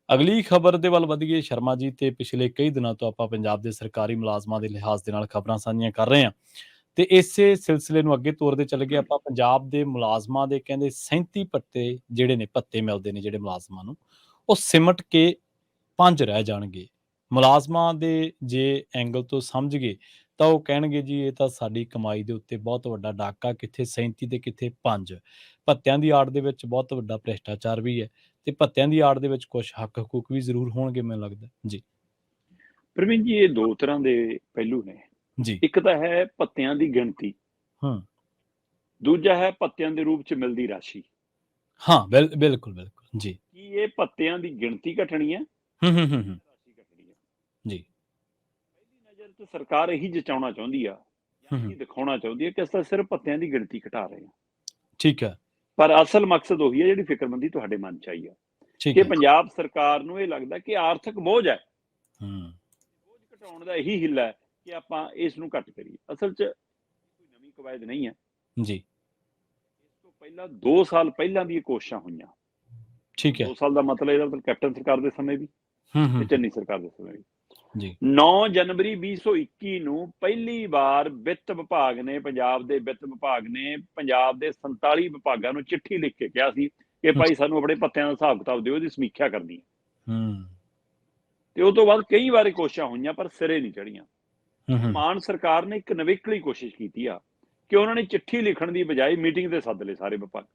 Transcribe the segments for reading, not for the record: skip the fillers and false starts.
ਅਗਲੀ ਖਬਰ ਦੇ ਵੱਲ ਵਧੀਏ ਸ਼ਰਮਾ ਜੀ। ਤੇ ਪਿਛਲੇ ਕਈ ਦਿਨਾਂ ਤੋਂ ਆਪਾਂ ਪੰਜਾਬ ਦੇ ਸਰਕਾਰੀ ਮੁਲਾਜ਼ਮਾਂ ਦੇ ਲਿਹਾਜ਼ ਦੇ ਨਾਲ ਖਬਰਾਂ ਸਾਂਝੀਆਂ ਕਰ ਰਹੇ ਹਾਂ ਤੇ ਇਸੇ ਸਿਲਸਿਲੇ ਨੂੰ ਅੱਗੇ ਤੋਰਦੇ ਚੱਲ ਗਏ ਆਪਾਂ। ਪੰਜਾਬ ਦੇ ਮੁਲਾਜ਼ਮਾਂ ਦੇ ਕਹਿੰਦੇ 37 ਭੱਤੇ ਜਿਹੜੇ ਨੇ ਭੱਤੇ ਮਿਲਦੇ ਨੇ ਜਿਹੜੇ ਮੁਲਾਜ਼ਮਾਂ ਨੂੰ, ਉਹ ਸਿਮਟ ਕੇ 5 ਰਹਿ ਜਾਣਗੇ। ਮੁਲਾਜ਼ਮਾਂ ਦੇ ਜੇ ਐਂਗਲ ਤੋਂ ਸਮਝ ਗਏ ਤਾਂ ਉਹ ਕਹਿਣਗੇ ਜੀ ਇਹ ਤਾਂ ਸਾਡੀ ਕਮਾਈ ਦੇ ਉੱਤੇ ਬਹੁਤ ਵੱਡਾ ਡਾਕਾ, ਕਿੱਥੇ 37 ਤੇ ਕਿੱਥੇ 5। ਭੱਤਿਆਂ ਦੀ ਆੜ ਦੇ ਵਿੱਚ ਬਹੁਤ ਵੱਡਾ ਭ੍ਰਿਸ਼ਟਾਚਾਰ ਵੀ ਹੈ ਤੇ ਭੱਤਿਆਂ ਦੀ ਆੜ ਦੇ ਵਿੱਚ ਕੁਝ ਹੱਕ ਹਕੂਕ ਵੀ ਜ਼ਰੂਰ ਹੋਣਗੇ ਮੈਨੂੰ ਲੱਗਦਾ ਜੀ। ਪ੍ਰਵੀਨ ਜੀ, ਇਹ ਦੋ ਤਰ੍ਹਾਂ ਦੇ ਪਹਿਲੂ ਨੇ। ਜੀ। ਇੱਕ ਤਾਂ ਹੈ ਭੱਤਿਆਂ ਦੀ ਗਿਣਤੀ, ਦੂਜਾ ਹੈ ਭੱਤਿਆਂ ਦੇ ਰੂਪ ਚ ਮਿਲਦੀ ਰਾਸ਼ੀ। ਹਾਂ, ਬਿਲਕੁਲ ਬਿਲਕੁਲ ਜੀ। ਕੀ ਇਹ ਭੱਤਿਆਂ ਦੀ ਗਿਣਤੀ ਘਟਣੀ ਹੈ, ਰਾਸ਼ੀ ਘਟਣੀ ਹੈ? ਜੀ। ਪਹਿਲੀ ਨਜ਼ਰ ਤੇ ਸਰਕਾਰ ਇਹੀ ਜਚਾਉਣਾ ਚਾਹੁੰਦੀ ਆ, ਇਹੀ ਦਿਖਾਉਣਾ ਚਾਹੁੰਦੀ ਹੈ ਕਿ ਅਸੀਂ ਸਿਰਫ ਭੱਤਿਆਂ ਦੀ ਗਿਣਤੀ ਘਟਾ ਰਹੇ ਹਾਂ। ਠੀਕ ਹੈ। ਪਰ ਅਸਲ ਮਕਸਦ ਉਹੀ ਹੈ ਜਿਹੜੀ ਫਿਕਰਮੰਦੀ ਤੁਹਾਡੇ ਮਨ ਚ ਆਈ ਆ, ਕਿ ਪੰਜਾਬ ਸਰਕਾਰ ਨੂੰ ਇਹ ਲੱਗਦਾ ਕਿ ਆਰਥਿਕ ਬੋਝ ਹੈ, ਬੋਝ ਘਟਾਉਣ ਦਾ ਇਹੀ ਹਿੱਲਾ ਹੈ ਕਿ ਆਪਾਂ ਇਸ ਨੂੰ ਘੱਟ ਕਰੀਏ। ਅਸਲ ਚ ਕੋਈ ਨਵੀਂ ਕਵਾਇਦ ਨਹੀਂ ਹੈ ਜੀ। ਇਸ ਤੋਂ ਪਹਿਲਾਂ 2 ਸਾਲ ਪਹਿਲਾਂ ਦੀ ਕੋਸ਼ਿਸ਼ਾਂ ਹੋਈਆਂ। ਠੀਕ ਹੈ। 2 ਸਾਲ ਦਾ ਮਤਲਬ ਇਹਦਾ ਮਤਲਬ ਕੈਪਟਨ ਸਰਕਾਰ ਦੇ ਸਮੇਂ ਵੀ ਤੇ ਚੰਨੀ ਸਰਕਾਰ ਦੇ ਸਮੇਂ ਵੀ। ਜੀ। 9 ਜਨਵਰੀ 2021 ਨੂੰ ਪਹਿਲੀ ਵਾਰ ਵਿੱਤ ਵਿਭਾਗ ਨੇ, ਪੰਜਾਬ ਦੇ ਵਿੱਤ ਵਿਭਾਗ ਨੇ ਪੰਜਾਬ ਦੇ 47 ਵਿਭਾਗਾਂ ਨੂੰ ਚਿੱਠੀ ਲਿਖ ਕੇ ਕਿਹਾ ਸੀ ਕਿ ਭਾਈ ਸਾਨੂੰ ਆਪਣੇ ਭੱਤਿਆਂ ਦਾ ਹਿਸਾਬ ਕਿਤਾਬ ਦਿਓ, ਇਹਦੀ ਸਮੀਖਿਆ ਕਰਨੀ ਹੈ। ਤੇ ਉਹ ਤੋਂ ਬਾਅਦ ਕਈ ਵਾਰੀ ਕੋਸ਼ਿਸ਼ਾਂ ਹੋਈਆਂ ਪਰ ਸਿਰੇ ਨਹੀਂ ਚੜੀਆਂ। ਮਾਨ ਸਰਕਾਰ ਨੇ ਇੱਕ ਨਵੇਕਲੀ ਕੋਸ਼ਿਸ਼ ਕੀਤੀ ਆ ਕਿ ਉਹਨਾਂ ਨੇ ਚਿੱਠੀ ਲਿਖਣ ਦੀ ਬਜਾਏ ਮੀਟਿੰਗ ਤੇ ਸੱਦ ਲਏ ਸਾਰੇ ਵਿਭਾਗ।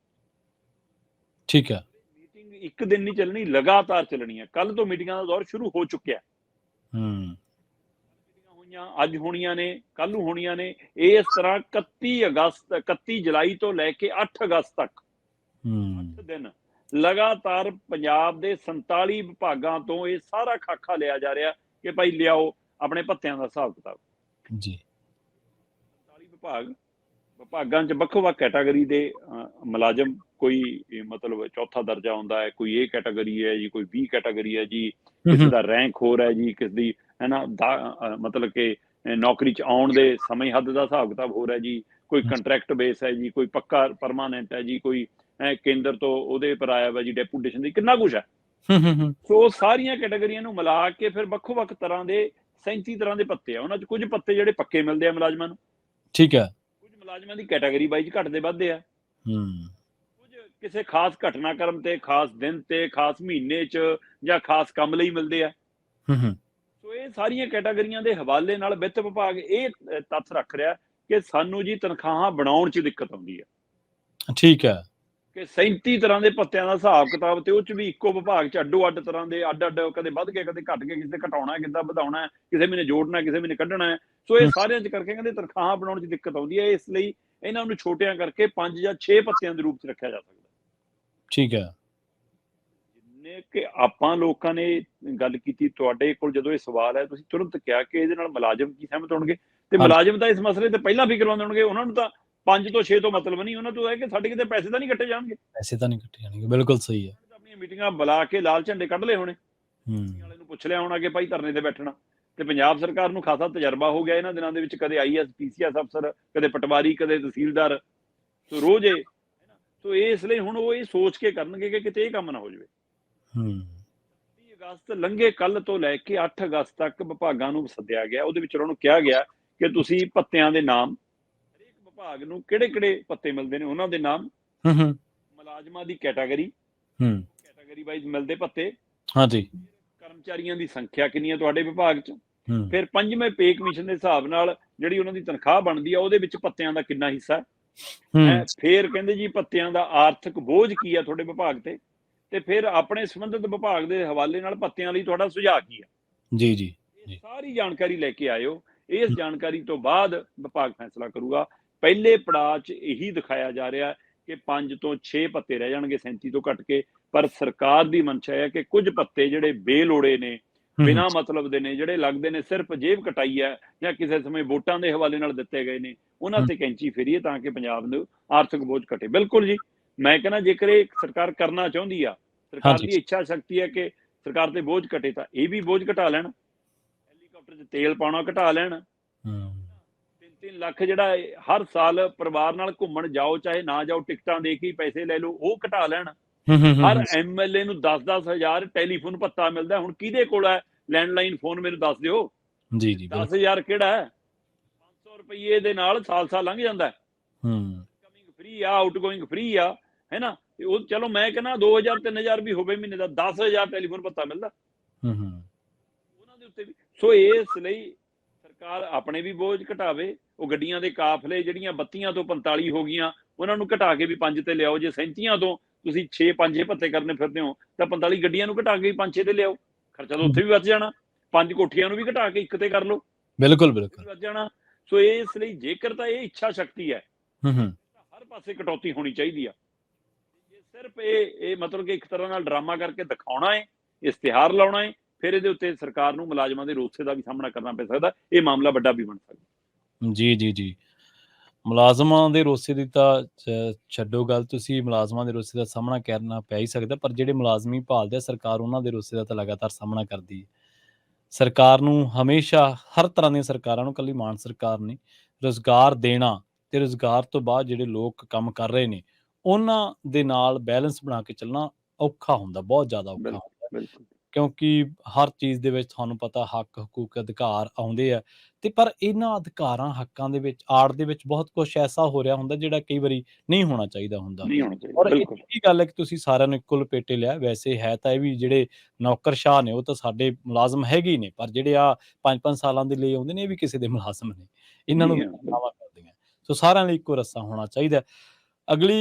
ਠੀਕ ਹੈ। ਮੀਟਿੰਗ ਇੱਕ ਦਿਨ ਨਹੀਂ ਚੱਲਣੀ, ਲਗਾਤਾਰ ਚੱਲਣੀ ਹੈ। ਕੱਲ ਤੋਂ ਮੀਟਿੰਗਾਂ ਦਾ ਦੌਰ ਸ਼ੁਰੂ ਹੋ ਚੁੱਕਿਆ। ਮੀਟਿੰਗਾਂ ਹੋਈਆਂ, ਅੱਜ ਹੋਣੀਆਂ ਨੇ, ਕੱਲ ਨੂੰ ਹੋਣੀਆਂ ਨੇ। ਇਸ ਤਰ੍ਹਾਂ 31 ਜੁਲਾਈ ਤੋਂ ਲੈ ਕੇ 8 ਅਗਸਤ ਤੱਕ 8 ਦਿਨ ਲਗਾਤਾਰ ਪੰਜਾਬ ਦੇ 47 ਵਿਭਾਗਾਂ ਤੋਂ ਇਹ ਸਾਰਾ ਖਾਕਾ ਲਿਆ ਜਾ ਰਿਹਾ ਕਿ ਭਾਈ ਲਿਆਓ ਆਪਣੇ ਭੱਤਿਆਂ ਦਾ ਹਿਸਾਬ ਕਿਤਾਬ ਜੀ। 47 ਵਿਭਾਗਾਂ 'ਚ ਵੱਖੋ-ਵੱਖ ਕੈਟਾਗਰੀ ਦੇ ਮੁਲਾਜ਼ਮ, ਕੋਈ ਮਤਲਬ ਚੌਥਾ ਦਰਜਾ ਹੁੰਦਾ ਹੈ, ਕੋਈ ਇਹ ਕੈਟਾਗਰੀ ਹੈ ਜੀ, ਕੋਈ B ਕੈਟਾਗਰੀ ਹੈ ਜੀ, ਕਿਸੇ ਦਾ ਰੈਂਕ ਹੋਰ ਹੈ ਜੀ, ਕਿਸੇ ਦੀ ਹੈ ਨਾ ਮਤਲਬ ਕਿ ਨੌਕਰੀ 'ਚ ਆਉਣ ਦੇ ਸਮੇਂ ਹੱਦ ਦਾ ਹਿਸਾਬ ਕਿਤਾਬ ਹੋਰ ਹੈ ਜੀ, ਕੋਈ ਕੰਟਰੈਕਟ ਬੇਸ ਹੈ ਜੀ, ਕੋਈ ਪੱਕਾ ਪਰਮਾਨੈਂਟ ਹੈ ਜੀ, ਕੋਈ ਕੇਂਦਰ ਤੋਂ ਉਹਦੇ ਪਰ ਆਇਆ ਵਾ ਜੀ ਡੈਪੂਟੇਸ਼ਨ ਦੀ, ਕਿੰਨਾ ਕੁਛ ਹੈ। ਸੋ ਸਾਰੀਆਂ ਕੈਟਾਗਰੀਆਂ ਨੂੰ ਮਿਲਾ ਕੇ ਫਿਰ ਵੱਖੋ-ਵੱਖ ਤਰ੍ਹਾਂ ਦੇ 37 ਤਰ੍ਹਾਂ ਦੇ ਭੱਤੇ ਆ। ਉਹਨਾਂ 'ਚ ਕੁਝ ਭੱਤੇ ਜਿਹੜੇ ਪੱਕੇ ਮਿਲਦੇ ਆ ਮੁਲਾਜ਼ਮਾਂ ਨੂੰ। ਠੀਕ ਹੈ। ਕੁਝ ਮੁਲਾਜ਼ਮਾਂ ਦੀ ਕੈਟਾਗਰੀ ਵਾਈਜ਼ ਘਟਦੇ ਵੱਧਦੇ ਆ। ਕੁਝ ਕਿਸੇ ਖਾਸ ਘਟਨਾਕ੍ਰਮ ਤੇ, ਖਾਸ ਦਿਨ ਤੇ, ਖਾਸ ਮਹੀਨੇ 'ਚ ਜਾਂ ਖਾਸ ਕੰਮ ਲਈ ਮਿਲਦੇ ਆ। ਸੋ ਇਹ ਸਾਰੀਆਂ ਕੈਟਾਗਰੀਆਂ ਦੇ ਹਵਾਲੇ ਨਾਲ ਵਿੱਤ ਵਿਭਾਗ ਇਹ ਤੱਥ ਰੱਖ ਰਿਹਾ ਕਿ ਸਾਨੂੰ ਜੀ ਤਨਖਾਹਾਂ ਬਣਾਉਣ 'ਚ ਦਿੱਕਤ ਆਉਂਦੀ ਹੈ। ਠੀਕ ਹੈ। ਕਿ 37 ਤਰ੍ਹਾਂ ਦੇ ਭੱਤਿਆਂ ਦਾ ਹਿਸਾਬ ਕਿਤਾਬ ਤੇ ਉਹ 'ਚ ਵੀ ਇੱਕੋ ਵਿਭਾਗ 'ਚ ਅੱਡੋ-ਅੱਡ ਤਰ੍ਹਾਂ ਦੇ ਅੱਡ-ਅੱਡ, ਕਦੇ ਵੱਧ ਕੇ ਕਦੇ ਘੱਟ ਕੇ, ਕਿਸੇ ਘਟਾਉਣਾ, ਕਿੱਦਾਂ ਵਧਾਉਣਾ, ਕਿਸੇ ਮਹੀਨੇ ਜੋੜਨਾ, ਕਿਸੇ ਮਹੀਨੇ ਕੱਢਣਾ ਹੈ। ਸੋ ਇਹ ਸਾਰਿਆਂ 'ਚ ਕਰਕੇ ਕਹਿੰਦੇ ਤਨਖਾਹਾਂ ਬਣਾਉਣ 'ਚ ਦਿੱਕਤ ਆਉਂਦੀ ਹੈ। ਇਸ ਲਈ ਇਹਨਾਂ ਨੂੰ ਛੋਟਿਆਂ ਕਰਕੇ 5 ਜਾਂ 6 ਭੱਤਿਆਂ ਦੇ ਰੂਪ 'ਚ ਰੱਖਿਆ ਜਾ ਸਕਦਾ। ਠੀਕ ਹੈ। ਜਿੰਨੇ ਕਿ ਆਪਾਂ ਲੋਕਾਂ ਨੇ ਗੱਲ ਕੀਤੀ, ਤੁਹਾਡੇ ਕੋਲ ਜਦੋਂ ਇਹ ਸਵਾਲ ਹੈ ਤੁਸੀਂ ਤੁਰੰਤ ਕਿਹਾ ਕਿ ਇਹਦੇ ਨਾਲ ਮੁਲਾਜ਼ਮ ਕੀ ਸਹਿਮਤ ਹੋਣਗੇ, ਤੇ ਮੁਲਾਜ਼ਮ ਤਾਂ ਇਸ ਮਸਲੇ ਤੇ ਪਹਿਲਾਂ ਫਿਕਰਮੰਦ ਹੋਣਗੇ। ਉਹਨਾਂ ਨੂੰ ਤਾਂ 5 ਤੋਂ 6 ਤੋਂ ਮਤਲਬ ਨਹੀਂ, ਉਹਨਾਂ ਤੋਂ ਹੈ ਕਿ ਸਾਡੇ ਕਿਤੇ ਪੈਸੇ ਤਾਂ ਨਹੀਂ ਕੱਟੇ ਜਾਣਗੇ। ਪੈਸੇ ਤਾਂ ਨਹੀਂ ਕੱਟੇ ਜਾਣਗੇ, ਬਿਲਕੁਲ ਸਹੀ ਹੈ। ਆਪਣੀਆਂ ਮੀਟਿੰਗਾਂ ਬੁਲਾ ਕੇ ਲਾਲ ਝੰਡੇ ਕੱਢ ਲਏ ਹੋਣੇ, ਵਾਲੇ ਨੂੰ ਪੁੱਛ ਲਿਆ ਹੋਣਾ ਕਿ ਭਾਈ ਧਰਨੇ ਤੇ ਬੈਠਣਾ। ਤੇ ਪੰਜਾਬ ਸਰਕਾਰ ਨੂੰ ਖਾਸਾ ਤਜਰਬਾ ਹੋ ਗਿਆ ਇਹਨਾਂ ਦਿਨਾਂ ਦੇ ਵਿੱਚ, ਕਦੇ IAS PCS ਅਫਸਰ, ਕਦੇ ਪਟਵਾਰੀ, ਕਦੇ ਤਹਿਸੀਲਦਾਰ, ਸੋ ਰੋਜ਼ ਇਹ। ਸੋ ਇਸ ਲਈ ਹੁਣ ਉਹ ਇਹ ਸੋਚ ਕੇ ਕਰਨਗੇ ਕਿ ਕਿਤੇ ਇਹ ਕੰਮ ਨਾ ਹੋ ਜਾਵੇ। 30 ਅਗਸਤ ਲੰਘੇ ਕੱਲ ਤੋਂ ਲੈ ਕੇ 8 ਅਗਸਤ ਤੱਕ ਵਿਭਾਗਾਂ ਨੂੰ ਸੱਦਿਆ ਗਿਆ। ਉਹਦੇ ਵਿੱਚ ਉਹਨਾਂ ਨੂੰ ਕਿਹਾ ਗਿਆ ਕਿ ਤੁਸੀਂ ਭੱਤਿਆਂ ਦੇ ਨਾਮ, ਹਰੇਕ ਵਿਭਾਗ ਨੂੰ ਕਿਹੜੇ-ਕਿਹੜੇ ਭੱਤੇ ਮਿਲਦੇ ਨੇ ਉਹਨਾਂ ਦੇ ਨਾਮ, ਮੁਲਾਜ਼ਮਾਂ ਦੀ ਕੈਟਾਗਰੀ ਵਾਈਜ਼ ਮਿਲਦੇ ਭੱਤੇ, ਹਾਂਜੀ, ਕਰਮਚਾਰੀਆਂ ਦੀ ਸੰਖਿਆ ਕਿੰਨੀ ਹੈ ਤੁਹਾਡੇ ਵਿਭਾਗ 'ਚ, ਫਿਰ 5ਵੇਂ ਪੇ ਕਮਿਸ਼ਨ ਦੇ ਹਿਸਾਬ ਨਾਲ ਜਿਹੜੀ ਉਹਨਾਂ ਦੀ ਤਨਖਾਹ ਬਣਦੀ ਆ ਉਹਦੇ ਵਿੱਚ ਭੱਤਿਆਂ ਦਾ ਕਿੰਨਾ ਹਿੱਸਾ ਹੈ। ਫਿਰ ਕਹਿੰਦੇ ਜੀ ਭੱਤਿਆਂ ਦਾ ਆਰਥਿਕ ਬੋਝ ਕੀ ਆ ਤੁਹਾਡੇ ਵਿਭਾਗ ਤੇ ਫਿਰ ਆਪਣੇ ਸੰਬੰਧਿਤ ਵਿਭਾਗ ਦੇ ਹਵਾਲੇ ਨਾਲ ਭੱਤਿਆਂ ਲਈ ਤੁਹਾਡਾ ਸੁਝਾਅ ਕੀ ਆ। ਜੀ ਜੀ, ਸਾਰੀ ਜਾਣਕਾਰੀ ਲੈ ਕੇ ਆਇਓ। ਇਸ ਜਾਣਕਾਰੀ ਤੋਂ ਬਾਅਦ ਵਿਭਾਗ ਫੈਸਲਾ ਕਰੂਗਾ। ਪਹਿਲੇ ਪੜਾਅ 'ਚ ਇਹੀ ਦਿਖਾਇਆ ਜਾ ਰਿਹਾ ਕਿ 5 ਤੋਂ 6 ਭੱਤੇ ਰਹਿ ਜਾਣਗੇ 37 ਤੋਂ ਘੱਟ ਕੇ। ਪਰ ਸਰਕਾਰ ਦੀ ਮਨਸ਼ਾ ਹੈ ਕਿ ਕੁਝ ਭੱਤੇ ਜਿਹੜੇ ਬੇਲੋੜੇ ਨੇ, ਬਿਨਾਂ ਮਤਲਬ ਦੇ ਨੇ, ਜਿਹੜੇ ਲੱਗਦੇ ਨੇ ਸਿਰਫ ਜੇਬ ਕਟਾਈ ਹੈ ਜਾਂ ਕਿਸੇ ਸਮੇਂ ਵੋਟਾਂ ਦੇ ਹਵਾਲੇ ਨਾਲ ਦਿੱਤੇ ਗਏ ਨੇ, ਉਹਨਾਂ ਤੇ ਕੈਂਚੀ ਫੇਰੀਏ ਤਾਂ ਕਿ ਪੰਜਾਬ ਨੂੰ ਆਰਥਿਕ ਬੋਝ ਘਟੇ। ਬਿਲਕੁਲ ਜੀ, ਮੈਂ ਕਹਿੰਦਾ ਜੇਕਰ ਇਹ ਸਰਕਾਰ ਕਰਨਾ ਚਾਹੁੰਦੀ ਆ, ਸਰਕਾਰ ਦੀ ਇੱਛਾ ਸ਼ਕਤੀ ਹੈ ਕਿ ਸਰਕਾਰ ਤੇ ਬੋਝ ਘਟੇ, ਤਾਂ ਇਹ ਵੀ ਬੋਝ ਘਟਾ ਲੈਣ। ਹੈਲੀਕਾਪਟਰ 'ਚ ਤੇਲ ਪਾਉਣਾ ਘਟਾ ਲੈਣ। 3-3 ਲੱਖ ਜਿਹੜਾ ਹਰ ਸਾਲ ਪਰਿਵਾਰ ਨਾਲ ਘੁੰਮਣ ਜਾਓ ਚਾਹੇ ਨਾ ਜਾਓ, ਟਿਕਟਾਂ ਦੇ ਕੇ ਪੈਸੇ ਲੈ ਲਓ, ਉਹ ਘਟਾ ਲੈਣ। ਹੂੰ, ਹੂੰ, ਹੂੰ, ਹਰ ਹੂੰ। ਐਮਐਲਏ ਨੂੰ 10-10 ਹਜ਼ਾਰ ਟੈਲੀਫੋਨ ਭੱਤਾ ਮਿਲਦਾ। ਹੁਣ ਕਿਹਦੇ ਕੋਲ ਹੈ ਲੈਂਡਲਾਈਨ ਫੋਨ, ਮੈਨੂੰ ਦੱਸ ਦਿਓ। ਜੀ, ਜੀ, ਬਿਲਕੁਲ। 10,000 ਕਿਹੜਾ ਹੈ? 500 ਰੁਪਏ ਦੇ ਨਾਲ ਸਾਲ ਲੰਘ ਜਾਂਦਾ ਹੈ। ਹੂੰ, ਇਨਕਮਿੰਗ ਫ੍ਰੀ ਆ, ਆਊਟਗੋਇੰਗ ਫ੍ਰੀ ਆ, ਹੈ ਨਾ? ਤੇ ਉਹ ਚਲੋ ਮੈਂ ਕਹਿੰਦਾ 2000 3000 ਵੀ ਹੋਵੇ ਮਹੀਨੇ ਦਾ, 10,000 ਟੈਲੀਫੋਨ ਭੱਤਾ ਮਿਲਦਾ ਹੂੰ, ਹੂੰ। ਉਹਨਾਂ ਦੇ ਉੱਤੇ ਵੀ। ਸੋ ਇਸ ਲਈ ਸਰਕਾਰ ਆਪਣੇ ਵੀ ਬੋਝ ਘਟਾਵੇ। ਉਹ ਗੱਡੀਆਂ ਦੇ ਕਾਫਲੇ ਜਿਹੜੀਆਂ 32 ਤੋਂ 45 ਹੋ ਗਈਆਂ, ਉਹਨਾਂ ਨੂੰ ਘਟਾ ਕੇ ਵੀ 5 ਤੇ ਲਿਆਓ। ਜੇ 37 ਤੋਂ ਤੁਸੀਂ 6-5 ਭੱਤੇ ਕਰਨੇ ਫਿਰਦੇ ਹੋ, ਤਾਂ 45 ਗੱਡੀਆਂ ਨੂੰ ਘਟਾ ਕੇ 5-6 ਤੇ ਲਿਆਓ। ਖਰਚਾ ਤਾਂ ਉੱਥੇ ਵੀ ਬਚ ਜਾਣਾ। 5 ਕੋਠੀਆਂ ਨੂੰ ਵੀ ਘਟਾ ਕੇ 1 ਤੇ ਕਰ ਲਓ, ਬਿਲਕੁਲ, ਵੀ ਬਿਲਕੁਲ। ਬਚ ਜਾਣਾ। ਸੋ ਇਸ ਲਈ ਜੇਕਰ ਤਾਂ ਇਹ ਇੱਛਾ ਸ਼ਕਤੀ ਹੈ, ਹੂੰ, ਹੂੰ। ਤਾਂ ਹਰ ਪਾਸੇ ਕਟੌਤੀ ਹੋਣੀ ਚਾਹੀਦੀ ਆ। ਜੇ ਸਿਰਫ ਇਹ ਮਤਲਬ ਕਿ ਇੱਕ ਤਰ੍ਹਾਂ ਨਾਲ ਡਰਾਮਾ ਕਰਕੇ ਦਿਖਾਉਣਾ ਹੈ, ਇਸ਼ਤਿਹਾਰ ਲਾਉਣਾ ਹੈ, ਫਿਰ ਇਹਦੇ ਉੱਤੇ ਸਰਕਾਰ ਨੂੰ ਮੁਲਾਜ਼ਮਾਂ ਦੇ ਰੋਸੇ ਦਾ ਵੀ ਸਾਹਮਣਾ ਕਰਨਾ ਪੈ ਸਕਦਾ। ਇਹ ਮਾਮਲਾ ਵੱਡਾ ਵੀ ਬਣ ਸਕਦਾ। ਜੀ, ਜੀ, ਜੀ। ਮੁਲਾਜ਼ਮਾਂ ਦੇ ਰੋਸੇ ਦੀ ਤਾਂ ਛੱਡੋ ਗੱਲ, ਤੁਸੀਂ ਮੁਲਾਜ਼ਮਾਂ ਦੇ ਰੋਸੇ ਦਾ ਸਾਹਮਣਾ ਕਰਨਾ ਪੈ ਹੀ ਸਕਦਾ, ਪਰ ਜਿਹੜੇ ਮੁਲਾਜ਼ਮ ਹੀ ਭਾਲਦੇ ਆ, ਸਰਕਾਰ ਉਹਨਾਂ ਦੇ ਰੋਸੇ ਦਾ ਤਾਂ ਲਗਾਤਾਰ ਸਾਹਮਣਾ ਕਰਦੀ ਹੈ। ਸਰਕਾਰ ਨੂੰ ਹਮੇਸ਼ਾ, ਹਰ ਤਰ੍ਹਾਂ ਦੀਆਂ ਸਰਕਾਰਾਂ ਨੂੰ, ਇਕੱਲੀ ਮਾਨ ਸਰਕਾਰ ਨਹੀਂ, ਰੁਜ਼ਗਾਰ ਦੇਣਾ ਤੇ ਰੁਜ਼ਗਾਰ ਤੋਂ ਬਾਅਦ ਜਿਹੜੇ ਲੋਕ ਕੰਮ ਕਰ ਰਹੇ ਨੇ, ਉਹਨਾਂ ਦੇ ਨਾਲ ਬੈਲੈਂਸ ਬਣਾ ਕੇ ਚੱਲਣਾ ਔਖਾ ਹੁੰਦਾ, ਬਹੁਤ ਜ਼ਿਆਦਾ ਔਖਾ ਬਿਲਕੁਲ, ਹੁੰਦਾ। ਬਿਲਕੁਲ। ਕਿਉਂਕਿ ਹਰ ਚੀਜ਼ ਦੇ ਵਿੱਚ ਤੁਹਾਨੂੰ ਪਤਾ ਹੱਕ, ਹਕੂਕ, ਅਧਿਕਾਰ ਆਉਂਦੇ ਆ, ਤੇ ਪਰ ਇਹਨਾਂ ਅਧਿਕਾਰਾਂ, ਹੱਕਾਂ ਦੇ ਵਿੱਚ, ਆੜ ਦੇ ਵਿੱਚ ਬਹੁਤ ਕੁਛ ਐਸਾ ਹੋ ਰਿਹਾ ਹੁੰਦਾ ਜਿਹੜਾ ਕਈ ਵਾਰੀ ਨਹੀਂ ਹੋਣਾ ਚਾਹੀਦਾ ਹੁੰਦਾ। ਨਹੀਂ ਹੋਣਾ ਚਾਹੀਦਾ, ਔਰ ਇਹ ਬਿਲਕੁਲ। ਚੰਗੀ ਗੱਲ ਹੈ ਕਿ ਤੁਸੀਂ ਸਾਰਿਆਂ ਨੂੰ ਇੱਕੋ ਲਪੇਟੇ ਲਿਆ। ਵੈਸੇ ਹੈ ਤਾਂ ਇਹ ਵੀ ਜਿਹੜੇ ਨੌਕਰਸ਼ਾਹ ਨੇ, ਉਹ ਤਾਂ ਸਾਡੇ ਮੁਲਾਜ਼ਮ ਹੈਗੇ ਹੀ ਨੇ, ਪਰ ਜਿਹੜੇ ਆ 5-5 ਸਾਲਾਂ ਦੇ ਲਈ ਆਉਂਦੇ ਨੇ, ਇਹ ਵੀ ਕਿਸੇ ਦੇ ਮੁਲਾਜ਼ਮ ਨੇ। ਇਹਨਾਂ ਨੂੰ ਜੀ ਵੀ ਹਾਂ, ਬਿਲਕੁਲ। ਤਨਖਾਹਾਂ ਮਿਲਦੀਆਂ। ਸੋ ਸਾਰਿਆਂ ਲਈ ਇੱਕੋ ਰੱਸਾ ਹੋਣਾ ਚਾਹੀਦਾ। ਅਗਲੀ